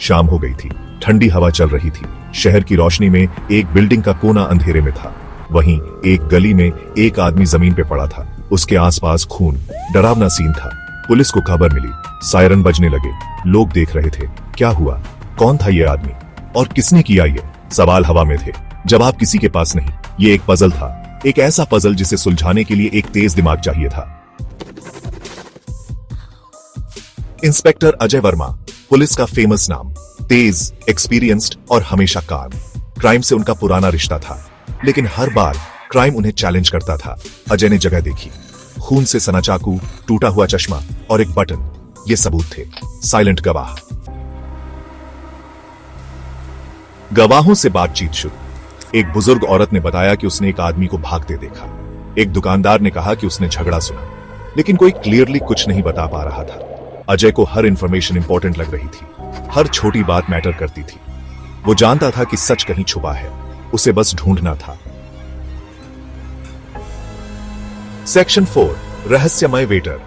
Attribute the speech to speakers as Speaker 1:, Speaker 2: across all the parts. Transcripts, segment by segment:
Speaker 1: शाम हो गई थी, ठंडी हवा चल रही थी। शहर की रोशनी में एक बिल्डिंग का कोना अंधेरे में था। वहीं एक गली में एक आदमी जमीन पे पड़ा था। उसके आसपास खून, डरावना सीन था। पुलिस को खबर मिली, सायरन बजने लगे। लोग देख रहे थे, क्या हुआ, कौन था ये आदमी और किसने किया ये? सवाल हवा में थे, जवाब किसी के पास नहीं। ये एक पजल था, एक ऐसा पजल जिसे सुलझाने के लिए एक तेज दिमाग चाहिए था। इंस्पेक्टर अजय वर्मा, पुलिस का फेमस नाम, तेज, एक्सपीरियंस्ड और हमेशा काम। क्राइम से उनका पुराना रिश्ता था, लेकिन हर बार क्राइम उन्हें चैलेंज करता था। अजय ने जगह देखी, खून से सना चाकू, टूटा हुआ चश्मा और एक बटन, ये सबूत थे। साइलेंट गवाह। गवाहों से बातचीत शुरू। एक बुजुर्ग औरत ने बताया कि उसने एक आदमी को भागते देखा। एक दुकानदार ने कहा कि उसने झगड़ा सुना, लेकिन कोई क्लियरली कुछ नहीं बता पा रहा था। अजय को हर इंफॉर्मेशन इंपॉर्टेंट लग रही थी, हर छोटी बात मैटर करती थी। वो जानता था कि सच कहीं छुपा है, उसे बस ढूंढना था। सेक्शन 4, रहस्यमय वेटर।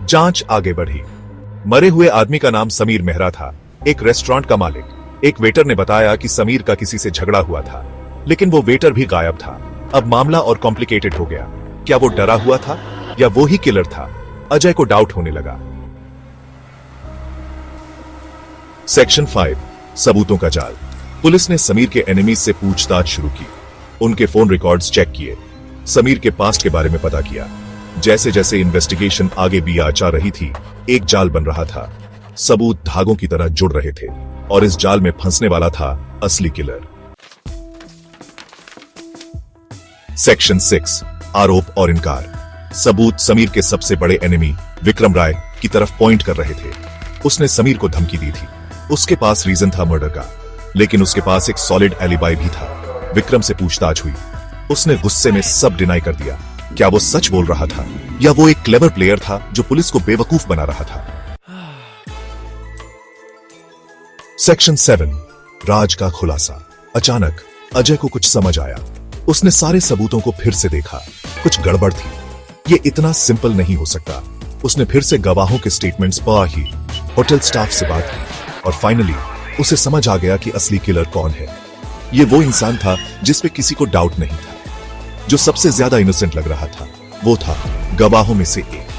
Speaker 1: जांच आगे बढ़ी। मरे हुए आदमी का नाम समीर मेहरा था, एक रेस्टोरेंट का मालिक। एक वेटर ने बताया कि समीर का किसी से झगड़ा हुआ था, लेकिन वो वेटर भी गायब था। अब मामला और कॉम्प्लिकेटेड हो गया। क्या वो डरा हुआ था या वो ही किलर था? अजय को डाउट होने लगा। सेक्शन 5, सबूतों का जाल। पुलिस ने समीर के एनिमीज से पूछताछ शुरू की। उनके फोन रिकॉर्ड्स चेक किए, समीर के पास्ट के बारे में पता किया। जैसे जैसे इन्वेस्टिगेशन आगे भी जा रही थी, एक जाल बन रहा था। सबूत धागों की तरह जुड़ रहे थे और इस जाल में फंसने वाला था असली किलर। सेक्शन 6, आरोप और इनकार। सबूत समीर के सबसे बड़े एनिमी विक्रम राय की तरफ पॉइंट कर रहे थे। उसने समीर को धमकी दी थी। उसके पास रीजन था मर्डर का, लेकिन उसके पास एक सॉलिड एलिबाई भी था। विक्रम से पूछताछ हुई, उसने गुस्से में सब डिनाई कर दिया। क्या वो सच बोल रहा था या वो एक क्लेवर प्लेयर था जो पुलिस को बेवकूफ बना रहा था? सेक्शन 7, राज का खुलासा। अचानक अजय को कुछ समझ आया। उसने सारे सबूतों को फिर से देखा, कुछ गड़बड़ थी। ये इतना सिंपल नहीं हो सकता। उसने फिर से गवाहों के स्टेटमेंट्स पढ़ी, होटल स्टाफ से बात की और फाइनली उसे समझ आ गया कि असली किलर कौन है। ये वो इंसान था जिस पे किसी को डाउट नहीं था, जो सबसे ज्यादा इनोसेंट लग रहा था। वो था गवाहों में से एक।